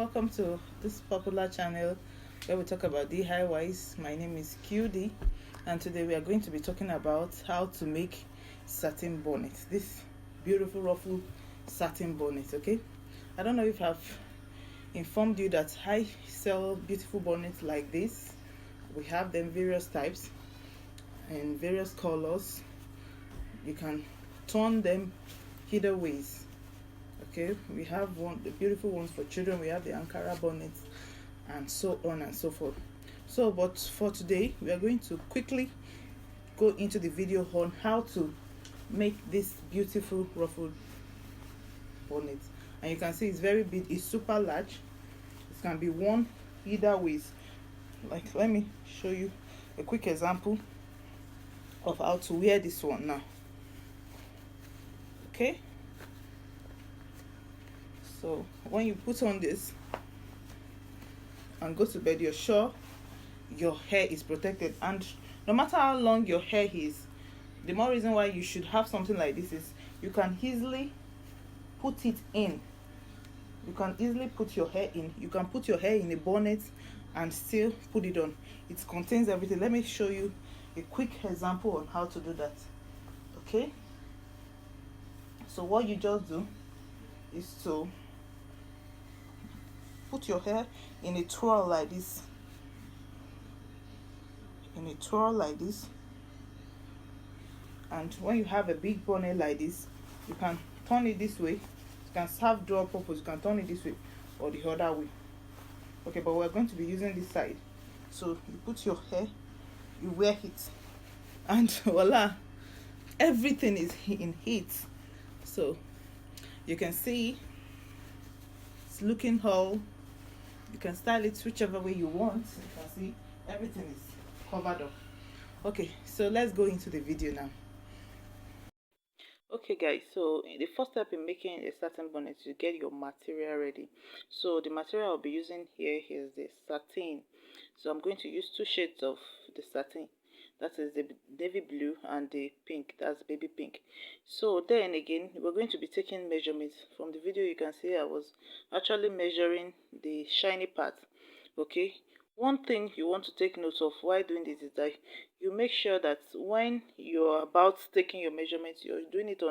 welcome to this popular channel where we talk about DIYs. My name is QD, and today we are going to be talking about how to make satin bonnet. This beautiful ruffled satin bonnet. Okay, I don't know if I've informed you that I sell beautiful bonnets like this. We have them various types and various colors. You can turn them either ways. Okay, we have the beautiful ones for children, we have the Ankara bonnets, and so on and so forth. So but for today we are going to quickly go into the video on how to make this beautiful ruffled bonnet. And you can see it's very big, it's super large. It can be worn either ways. Like, let me show you a quick example of how to wear this one now. Okay, so when you put on this and go to bed, you're sure your hair is protected. And no matter how long your hair is, the more reason why you should have something like this is you can easily put it in. You can easily put your hair in. You can put your hair in a bonnet and still put it on. It contains everything. Let me show you a quick example on how to do that. Okay, so what you just do is to put your hair in a twirl like this, and when you have a big bonnet like this, you can turn it this way. You can serve dual purpose. You can turn it this way or the other way. Okay, but we're going to be using this side. So you put your hair, you wear it, and voila, everything is in heat. So you can see it's looking whole. You can style it whichever way you want. You can see everything is covered up. Okay, so let's go into the video now. Okay guys, so the first step in making a satin bonnet is to get your material ready. So the material I'll be using here is the satin. So I'm going to use two shades of the satin. That is the navy blue and the pink, that's baby pink. So then again, we're going to be taking measurements. From the video you can see I was actually measuring the shiny part. Okay, one thing you want to take note of while doing this is that you make sure that when you're about taking your measurements, you're doing it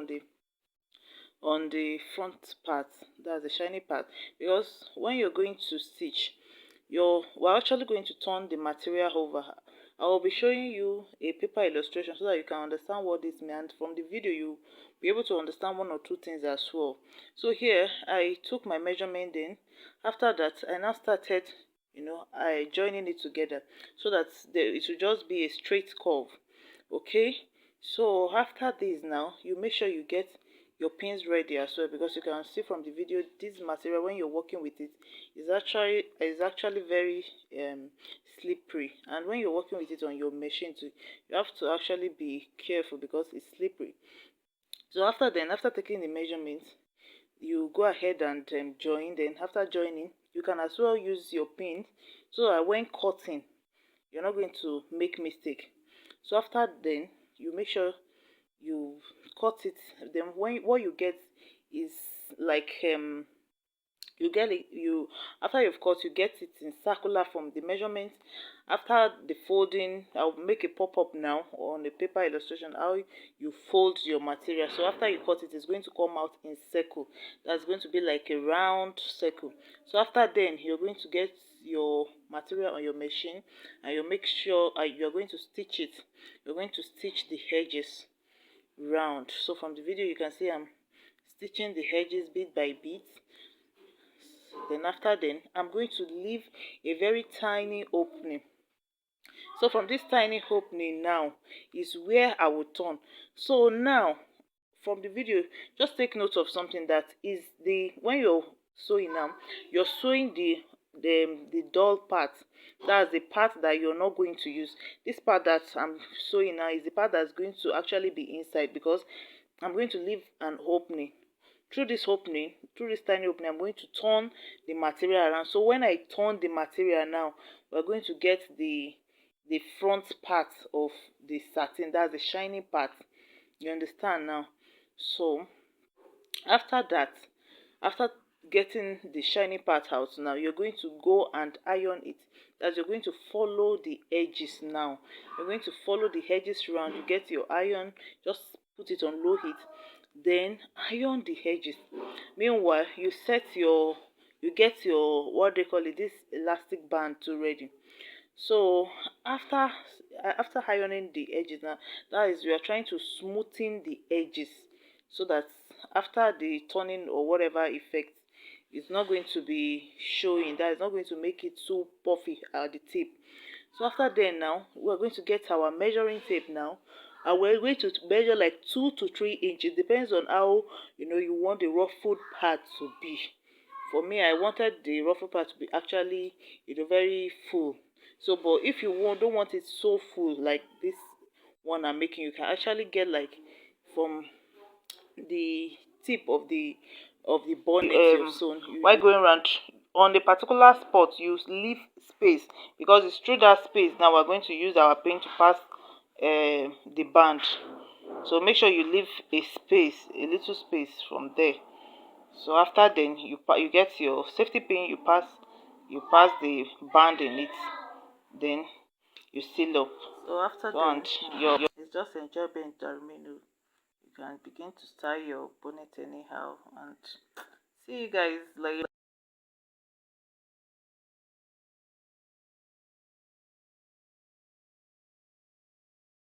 on the front part, that's the shiny part, because when you're going to stitch, we're actually going to turn the material over. I will be showing you a paper illustration so that you can understand what this means. From the video you'll be able to understand one or two things as well. So here I took my measurement, then after that I now started I joining it together so that it will just be a straight curve. Okay, so after this now you make sure you get your pins ready as well, because you can see from the video this material when you're working with it is actually very slippery, and when you're working with it on your machine too, you have to actually be careful because it's slippery. So after taking the measurements, you go ahead and join. Then after joining, you can as well use your pin so that when cutting you're not going to make mistake. So after then you make sure you cut it. Then what you get is like you get it, after you've cut, you get it in circular from the measurement. After the folding, I'll make a pop-up now on the paper illustration how you fold your material. So after you cut it, it's going to come out in circle. That's going to be like a round circle. So after then you're going to get your material on your machine, and you make sure you're going to stitch it. You're going to stitch the edges round. So from the video you can see I'm stitching the edges bit by bit. Then after then I'm going to leave a very tiny opening. So from this tiny opening now is where I will turn. So now from the video, just take note of something, that is when you're sewing now, you're sewing the dull part. That's the part that you're not going to use. This part that I'm sewing now is the part that's going to actually be inside, because I'm going to leave an opening. Through this tiny opening, I'm going to turn the material around. So when I turn the material now, we're going to get the front part of the satin, that's the shiny part. You understand now? So after that, after getting the shiny part out now, you're going to go and iron it. As you're going to follow the edges now, you're going to follow the edges around. You get your iron, just put it on low heat, then iron the edges. Meanwhile, you get your, what they call it, this elastic band too ready. So after ironing the edges now, that is, we are trying to smoothen the edges so that after the turning or whatever effect, it's not going to be showing. That is not going to make it so puffy at the tip. So after then now, we're going to get our measuring tape now, and we're going to measure like 2 to 3 inches. Depends on how you want the ruffled part to be. For me, I wanted the ruffled part to be actually very full. So, but if you don't want it so full like this one I'm making, you can actually get like from the tip of the bonnet you've sewn. While going around on the particular spot, you leave space, because it's through that space now we're going to use our paint to pass the band. So make sure you leave a space, a little space from there. So after then, you get your safety pin, you pass the band in it, then you seal up. So after that, it's just enjoyment that remains. You can begin to style your bonnet anyhow, and see you guys later.